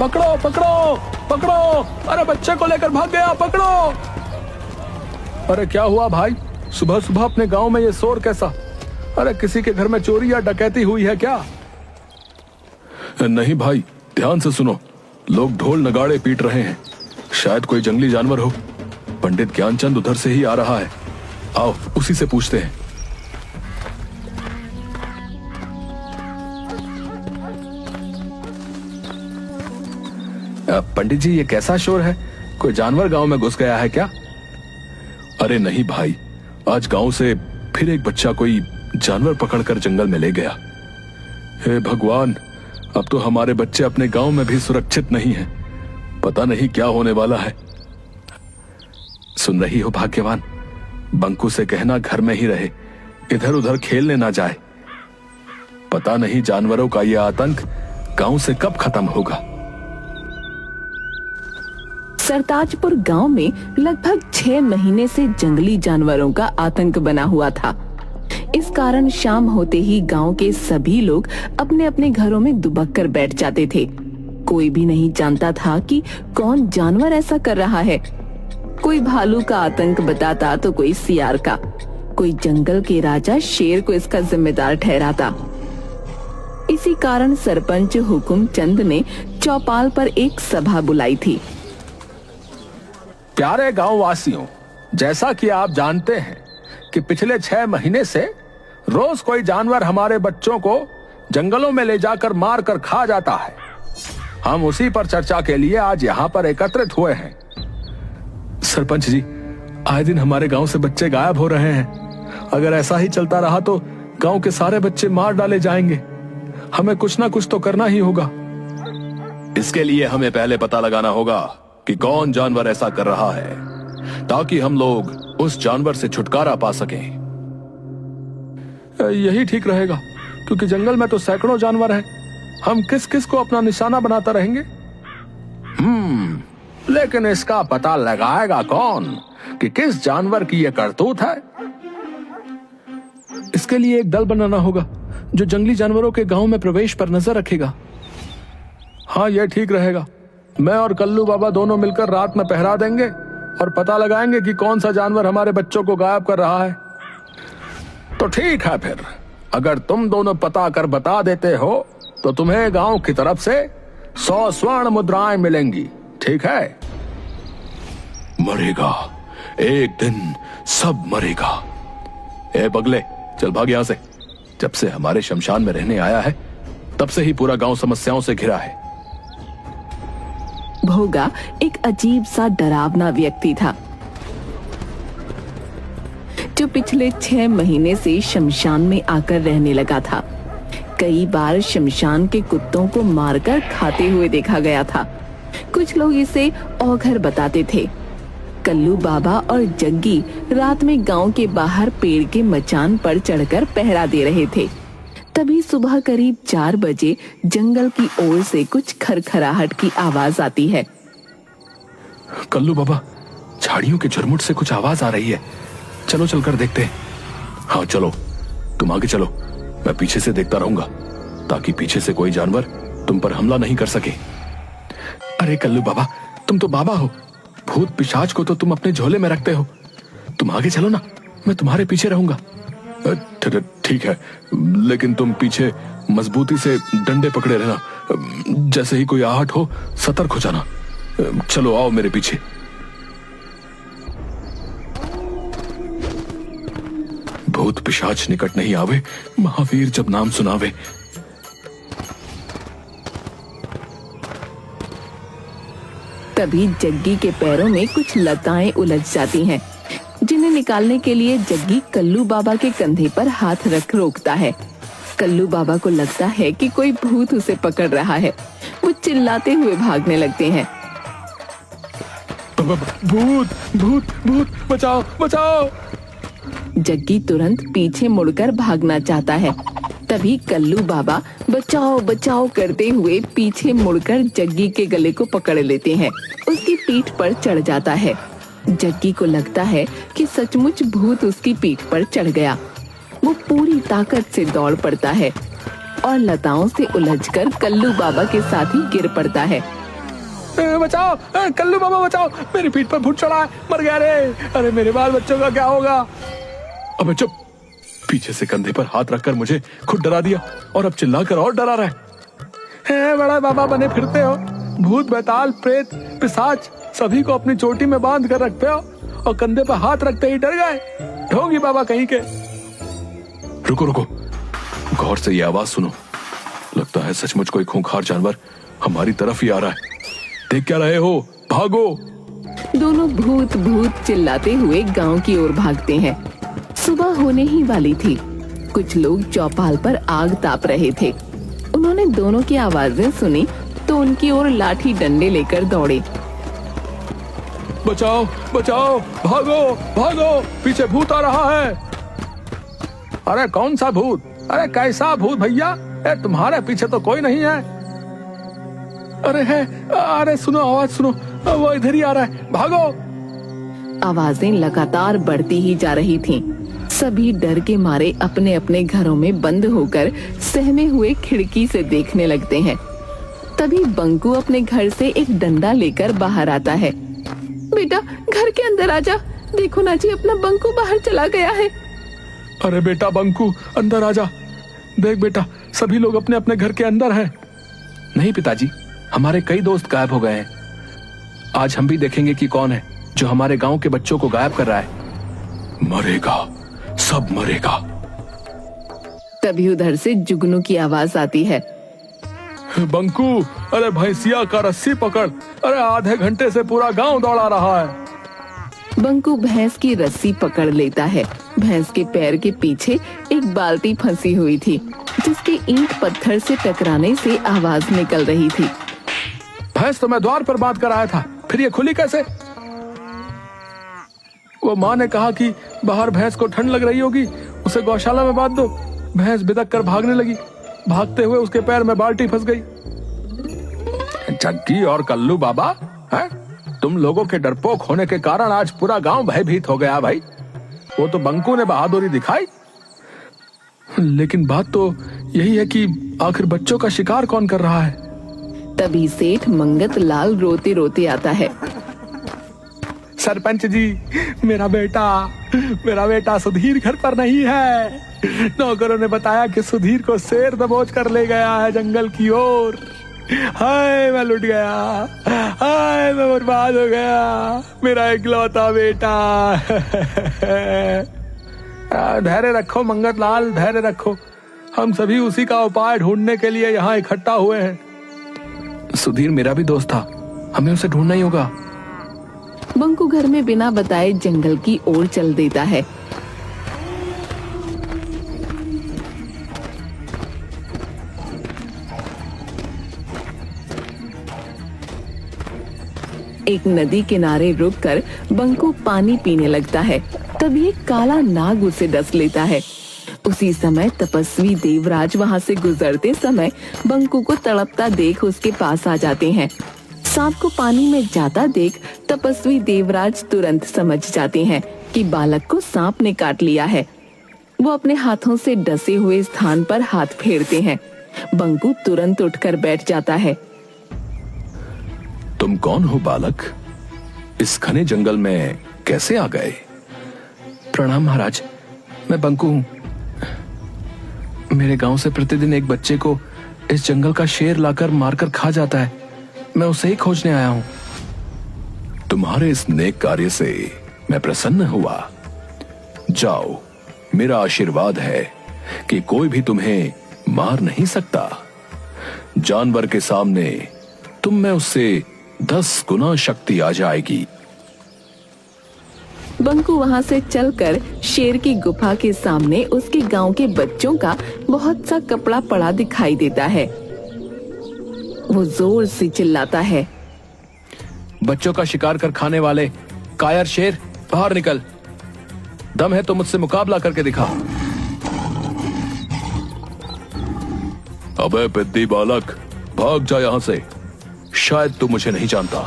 पकड़ो पकड़ो पकड़ो, अरे बच्चे को लेकर भाग गया, पकड़ो। अरे क्या हुआ भाई, सुबह सुबह अपने गांव में ये शोर कैसा? अरे किसी के घर में चोरी या डकैती हुई है क्या? नहीं भाई, ध्यान से सुनो, लोग ढोल नगाड़े पीट रहे हैं, शायद कोई जंगली जानवर हो। पंडित ज्ञानचंद उधर से ही आ रहा है, आओ उसी से पूछते हैं। पंडित जी, ये कैसा शोर है? कोई जानवर गांव में घुस गया है क्या? अरे नहीं भाई, आज गांव से फिर एक बच्चा कोई जानवर पकड़कर जंगल में ले गया। हे भगवान, अब तो हमारे बच्चे अपने गांव में भी सुरक्षित नहीं हैं। पता नहीं क्या होने वाला है। सुन रही हो भाग्यवान, बंकू से कहना घर में ही रहे, इधर उधर खेलने ना जाए। पता नहीं जानवरों का यह आतंक गांव से कब खत्म होगा। सरताजपुर गांव में लगभग 6 महीने से जंगली जानवरों का आतंक बना हुआ था। इस कारण शाम होते ही गांव के सभी लोग अपने अपने घरों में दुबक कर बैठ जाते थे। कोई भी नहीं जानता था कि कौन जानवर ऐसा कर रहा है। कोई भालू का आतंक बताता तो कोई सियार का, कोई जंगल के राजा शेर को इसका जिम्मेदार ठहराता। इसी कारण सरपंच हुकुम चंद ने चौपाल पर एक सभा बुलाई थी। प्यारे गांव वासियों, जैसा कि आप जानते हैं कि पिछले 6 महीने से रोज कोई जानवर हमारे बच्चों को जंगलों में ले जाकर मार कर खा जाता है। हम उसी पर चर्चा के लिए आज यहाँ पर एकत्रित हुए हैं। सरपंच जी, आए दिन हमारे गांव से बच्चे गायब हो रहे हैं। अगर ऐसा ही चलता रहा तो गांव के सारे बच्चे मार डाले जाएंगे। हमें कुछ ना कुछ तो करना ही होगा। इसके लिए हमें पहले पता लगाना होगा कि कौन जानवर ऐसा कर रहा है, ताकि हम लोग उस जानवर से छुटकारा पा सकें। यही ठीक रहेगा, क्योंकि जंगल में तो सैकड़ों जानवर हैं। हम किस किस को अपना निशाना बनाता रहेंगे? लेकिन इसका पता लगाएगा कौन कि किस जानवर की यह करतूत है? इसके लिए एक दल बनाना होगा जो जंगली जानवरों के गांव में प्रवेश पर नजर रखेगा। हाँ, यह ठीक रहेगा। मैं और कल्लू बाबा दोनों मिलकर रात में पहरा देंगे और पता लगाएंगे कि कौन सा जानवर हमारे बच्चों को गायब कर रहा है। तो ठीक है, फिर अगर तुम दोनों पता कर बता देते हो तो तुम्हें गांव की तरफ से 100 स्वर्ण मुद्राएं मिलेंगी, ठीक है? मरेगा, एक दिन सब मरेगा। ए बगले, चल भाग यहां से। जब से हमारे शमशान में रहने आया है, तब से ही पूरा गांव समस्याओं से घिरा है। भोगा एक अजीब सा डरावना व्यक्ति था, जो पिछले 6 महीने से शमशान में आकर रहने लगा था। कई बार शमशान के कुत्तों को मारकर खाते हुए देखा गया था। कुछ लोग इसे औघर बताते थे। कल्लू बाबा और जग्गी रात में गांव के बाहर पेड़ के मचान पर चढ़कर पहरा दे रहे थे। तभी सुबह करीब 4 बजे जंगल की ओर से कुछ खरखराहट की आवाज आती है। कल्लू बाबा, झाड़ियों के झुरमुट से कुछ आवाज आ रही है, चलो चलकर देखते हैं। हाँ चलो, तुम आगे चलो, मैं पीछे से देखता रहूंगा, ताकि पीछे से कोई जानवर तुम पर हमला नहीं कर सके। अरे कल्लू बाबा, तुम तो बाबा हो, भूत पिशाच को तो तुम अपने झोले में रखते हो। तुम आगे चलो ना, मैं तुम्हारे पीछे रहूंगा। ठीक है, लेकिन तुम पीछे मजबूती से डंडे पकड़े रहना। जैसे ही कोई आहट हो, सतर्क हो जाना। चलो आओ मेरे पीछे। भूत पिशाच निकट नहीं आवे, महावीर जब नाम सुनावे। तभी जग्गी के पैरों में कुछ लताएं उलझ जाती हैं, जिन्हें निकालने के लिए जग्गी कल्लू बाबा के कंधे पर हाथ रख रोकता है। कल्लू बाबा को लगता है कि कोई भूत उसे पकड़ रहा है। वो चिल्लाते हुए भागने लगते हैं। भूत भूत भूत, बचाओ बचाओ। जग्गी तुरंत पीछे मुड़कर भागना चाहता है। तभी कल्लू बाबा बचाओ बचाओ करते हुए पीछे मुड़कर जग्गी के गले को पकड़ लेते हैं। उसकी पीठ पर चढ़ जाता है। जग्गी को लगता है कि सचमुच भूत उसकी पीठ पर चढ़ गया। वो पूरी ताकत से दौड़ पड़ता है और लताओं से उलझकर कल्लू बाबा के साथ ही गिर पड़ता है। बचाओ कल्लू बाबा बचाओ, मेरी पीठ पर भूत चढ़ा है, मर गया रे। अरे मेरे बाल बच्चों का क्या होगा? अबे चुप, पीछे से कंधे पर हाथ रखकर मुझे खुद डरा दिया और अब चिल्लाकर और डरा रहा है। बड़ा बाबा बने फिरते हो, भूत बैताल प्रेत पिशाच सभी को अपनी चोटी में बांध कर रखते हो और कंधे पर हाथ रखते ही डर गए। ढोंगी बाबा कहीं के। रुको रुको, गौर से ये आवाज सुनो, लगता है सचमुच कोई खूंखार जानवर हमारी तरफ ही आ रहा है। देख क्या रहे हो, भागो। दोनों भूत भूत चिल्लाते हुए गांव की ओर भागते हैं। सुबह होने ही वाली थी। कुछ लोग चौपाल पर आग ताप रहे थे। उन्होंने दोनों की आवाजें सुनी तो उनकी ओर लाठी डंडे लेकर दौड़े। बचाओ बचाओ, भागो भागो, पीछे भूत आ रहा है। अरे कौन सा भूत? अरे कैसा भूत भैया? तुम्हारे पीछे तो कोई नहीं है। अरे है, अरे सुनो आवाज सुनो, वो इधर ही आ रहा है, भागो। आवाजें लगातार बढ़ती ही जा रही थीं। सभी डर के मारे अपने अपने घरों में बंद होकर सहमे हुए खिड़की से देखने लगते हैं। तभी बंकू अपने घर से एक डंडा लेकर बाहर आता है। बेटा घर के अंदर आजा, देखो ना जी अपना बंकू बाहर चला गया है। अरे बेटा बंकू अंदर आजा, देख बेटा सभी लोग अपने अपने घर के अंदर हैं। नहीं पिताजी, हमारे कई दोस्त गायब हो गए हैं। आज हम भी देखेंगे कि कौन है जो हमारे गांव के बच्चों को गायब कर रहा है। मरेगा, सब मरेगा। तभी उधर से जुगनू की आवाज आती है। बंकू, अरे भैंसिया का रस्सी पकड़, अरे आधे घंटे से पूरा गांव दौड़ा रहा है। बंकू भैंस की रस्सी पकड़ लेता है। भैंस के पैर के पीछे एक बाल्टी फंसी हुई थी, जिसके ईंट पत्थर से टकराने से आवाज निकल रही थी। भैंस तो मैं द्वार पर बांध कर आया था, फिर ये खुली कैसे? वो माँ ने कहा कि बाहर भैंस को ठंड लग रही होगी, उसे गौशाला में बांध दो। भैंस बिदक कर भागने लगी, भागते हुए उसके पैर में बाल्टी फंस गई। जग्गी और कल्लू बाबा, हैं? तुम लोगों के डरपोक होने के कारण आज पूरा गांव भयभीत हो गया भाई। वो तो बंकू ने बहादुरी दिखाई, लेकिन बात तो यही है कि आखिर बच्चों का शिकार कौन कर रहा है? तभी सेठ मंगत लाल रोते रोते आता है। सरपंच जी, मेरा बेटा सुधीर घर पर नहीं है। नौकरों ने बताया कि सुधीर को शेर दबोच कर ले गया है जंगल की ओर। हाय मैं लुट गया, हाय मैं बर्बाद हो गया, मेरा इकलौता बेटा। धैर्य रखो मंगत लाल, धैर्य रखो। हम सभी उसी का उपाय ढूंढने के लिए यहाँ इकट्ठा हुए हैं। सुधीर मेरा भी दोस्त था, हमें उसे ढूंढना ही होगा। बंकू घर में बिना बताए जंगल की ओर चल देता है। एक नदी किनारे रुककर बंकू पानी पीने लगता है। तभी एक काला नाग उसे डस लेता है। उसी समय तपस्वी देवराज वहाँ से गुजरते समय बंकू को तड़पता देख उसके पास आ जाते हैं। सांप को पानी में जाता देख तपस्वी देवराज तुरंत समझ जाते हैं कि बालक को सांप ने काट लिया है। वो अपने हाथों से डसे हुए स्थान पर हाथ फेरते हैं। बंकू तुरंत उठकर बैठ जाता है। तुम कौन हो बालक? इस घने जंगल में कैसे आ गए? प्रणाम महाराज, मैं बंकू हूँ। मेरे गांव से प्रतिदिन एक बच्चे को इस जंगल का शेर लाकर मारकर खा जाता है। मैं उसे ही खोजने आया हूँ। तुम्हारे इस नेक कार्य से मैं प्रसन्न हुआ। जाओ, मेरा आशीर्वाद है कि कोई भी तुम्हें मार नहीं सकता। जानवर के सामने तुम में उससे 10 गुना शक्ति आ जाएगी। बंकू वहाँ से चलकर शेर की गुफा के सामने उसके गांव के बच्चों का बहुत सा कपड़ा पड़ा दिखाई देता है। वो जोर से चिल्लाता है, बच्चों का शिकार कर खाने वाले कायर शेर, बाहर निकल। दम है तो मुझसे मुकाबला करके दिखा। अबे पिद्दी बालक, भाग जा यहाँ से। शायद तू मुझे नहीं जानता।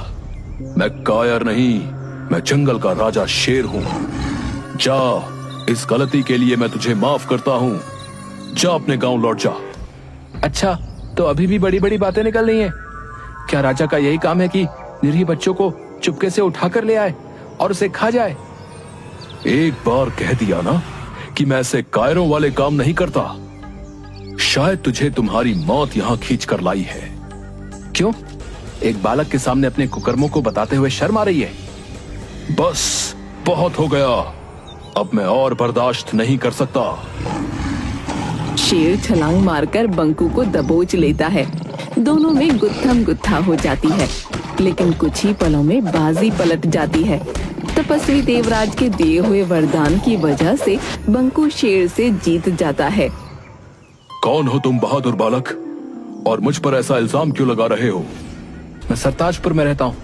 मैं कायर नहीं, मैं जंगल का राजा शेर हूँ। जा, इस गलती के लिए मैं तुझे माफ करता हूँ। जा अपने गांव लौट जा। अच्छा, तो अभी भी बड़ी बड़ी बातें निकल रही हैं। क्या राजा का यही काम है कि निरीह बच्चों को चुपके से उठाकर ले आए और उसे खा जाए? एक बार कह दिया ना कि मैं ऐसे कायरों वाले काम नहीं करता। शायद तुझे तुम्हारी मौत यहां खींच कर लाई है। क्यों? एक बालक के सामने अपने कुकर्मों को बताते हुए शर्म आ रही है? बस बहुत हो गया, अब मैं और बर्दाश्त नहीं कर सकता। शेर छलांग मारकर बंकू को दबोच लेता है। दोनों में गुत्थम गुत्था हो जाती है, लेकिन कुछ ही पलों में बाजी पलट जाती है। तपस्वी देवराज के दिए हुए वरदान की वजह से बंकू शेर से जीत जाता है। कौन हो तुम बहादुर बालक, और मुझ पर ऐसा इल्जाम क्यों लगा रहे हो? मैं सरताजपुर में रहता हूँ,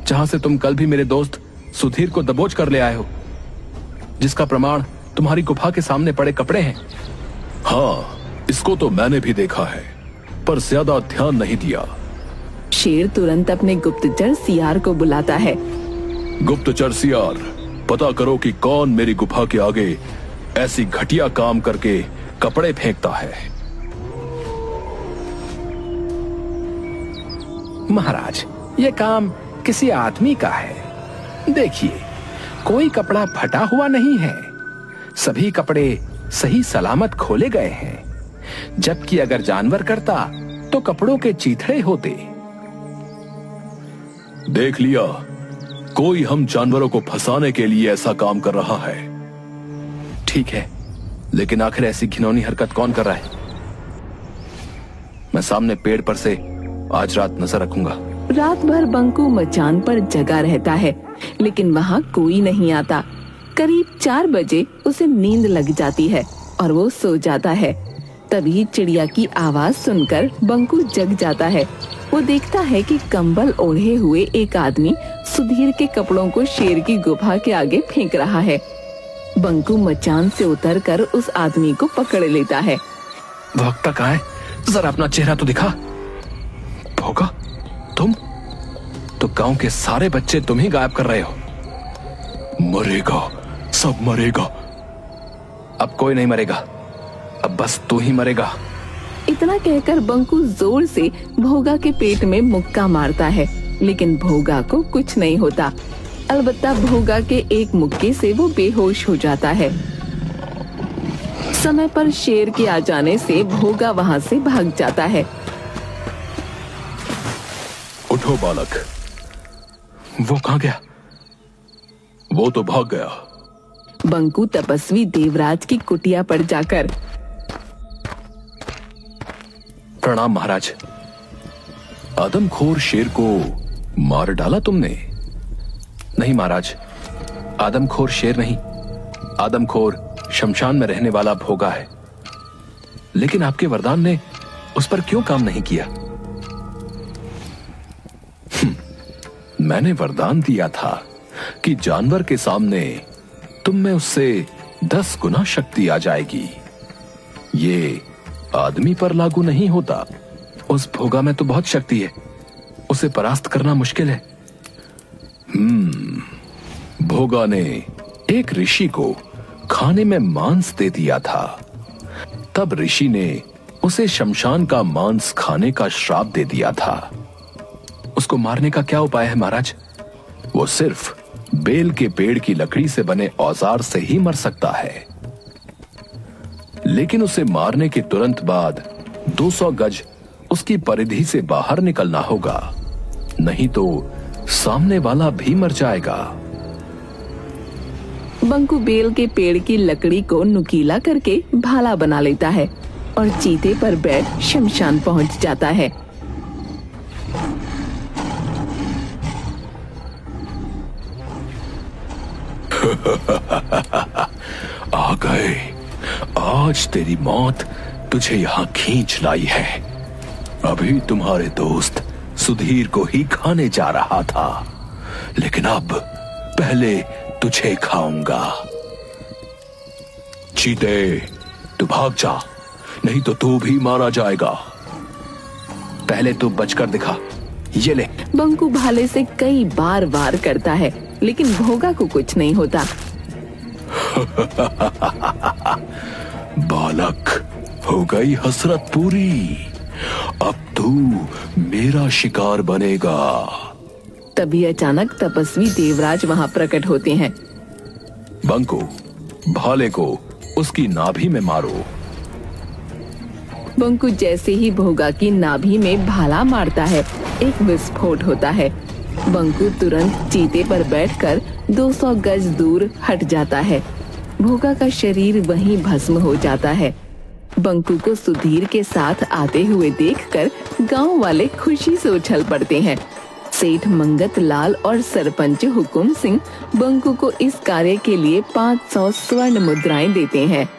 जहाँ से तुम कल भी मेरे दोस्त सुधीर को दबोच कर ले आए हो, जिसका प्रमाण तुम्हारी गुफा के सामने पड़े कपड़े हैं। हाँ, इसको तो मैंने भी देखा है, पर ज्यादा ध्यान नहीं दिया। शेर तुरंत अपने गुप्तचर सियार को बुलाता है। गुप्तचर सियार, पता करो कि कौन मेरी गुफा के आगे ऐसी घटिया काम करके कपड़े फेंकता है। महाराज, ये काम किसी आदमी का है। देखिए, कोई कपड़ा फटा हुआ नहीं है, सभी कपड़े सही सलामत खोले गए हैं। जबकि अगर जानवर करता तो कपड़ों के चीथड़े होते। देख लिया, कोई हम जानवरों को फंसाने के लिए ऐसा काम कर रहा है। ठीक है, लेकिन आखिर ऐसी घिनौनी हरकत कौन कर रहा है? मैं सामने पेड़ पर से आज रात नजर रखूंगा। रात भर बंकू मचान पर जगा रहता है, लेकिन वहाँ कोई नहीं आता। करीब 4 बजे उसे नींद लग जाती है और वो सो जाता है। तभी चिड़िया की आवाज सुनकर बंकू जग जाता है। वो देखता है कि कंबल ओढ़े हुए एक आदमी सुधीर के कपड़ों को शेर की गुफा के आगे फेंक रहा है। बंकू मचान से उतरकर उस आदमी को पकड़ लेता है। भौंकता कहाँ है? जरा अपना चेहरा तो दिखा। भोगा, तुम तो गांव के सारे बच्चे तुम ही गायब कर रहे हो। मरेगा, सब मरेगा। अब कोई नहीं मरेगा, अब बस तू ही मरेगा। इतना कहकर बंकू जोर से भोगा के पेट में मुक्का मारता है, लेकिन भोगा को कुछ नहीं होता। अलबत्ता भोगा के एक मुक्के से वो बेहोश हो जाता है। समय पर शेर के आ जाने से भोगा वहाँ से भाग जाता है। उठो बालक। वो कहाँ गया? वो तो भाग गया। बंकू तपस्वी देवराज की कुटिया पर जाकर, प्रणाम महाराज। आदमखोर शेर को मार डाला तुमने? नहीं महाराज, आदमखोर शेर नहीं, आदमखोर शमशान में रहने वाला भोगा है। लेकिन आपके वरदान ने उस पर क्यों काम नहीं किया? मैंने वरदान दिया था कि जानवर के सामने तुम में उससे 10 गुना शक्ति आ जाएगी। ये आदमी पर लागू नहीं होता। उस भोगा में तो बहुत शक्ति है, उसे परास्त करना मुश्किल है। भोगा ने एक ऋषि को खाने में मांस दे दिया था। तब ऋषि ने उसे शमशान का मांस खाने का श्राप दे दिया था। उसको मारने का क्या उपाय है महाराज? वो सिर्फ बेल के पेड़ की लकड़ी से बने औजार से ही मर सकता है। लेकिन उसे मारने के तुरंत बाद 200 गज उसकी परिधि से बाहर निकलना होगा, नहीं तो सामने वाला भी मर जाएगा। बंकू बेल के पेड़ की लकड़ी को नुकीला करके भाला बना लेता है और चीते पर बैठ शमशान पहुंच जाता है। आ गए, आज तेरी मौत तुझे यहाँ खींच लाई है। अभी तुम्हारे दोस्त सुधीर को ही खाने जा रहा था, लेकिन अब पहले तुझे खाऊंगा। चीते, तू भाग जा, नहीं तो तू भी मारा जाएगा। पहले तू बचकर दिखा, ये ले। बंकू भाले से कई बार वार करता है, लेकिन भोगा को कुछ नहीं होता। बालक, हो गई हसरत पूरी। अब तू तू मेरा शिकार बनेगा। तभी अचानक तपस्वी देवराज वहां प्रकट होते हैं। बंकू, भाले को उसकी नाभि में मारो। बंकू जैसे ही भोगा की नाभि में भाला मारता है, एक विस्फोट होता है। बंकू तुरंत चीते पर बैठकर 200 गज दूर हट जाता है। भोगा का शरीर वहीं भस्म हो जाता है। बंकू को सुधीर के साथ आते हुए देखकर गांव वाले खुशी से उछल पड़ते हैं। सेठ मंगत लाल और सरपंच हुकुम सिंह बंकू को इस कार्य के लिए 500 स्वर्ण मुद्राएं देते हैं।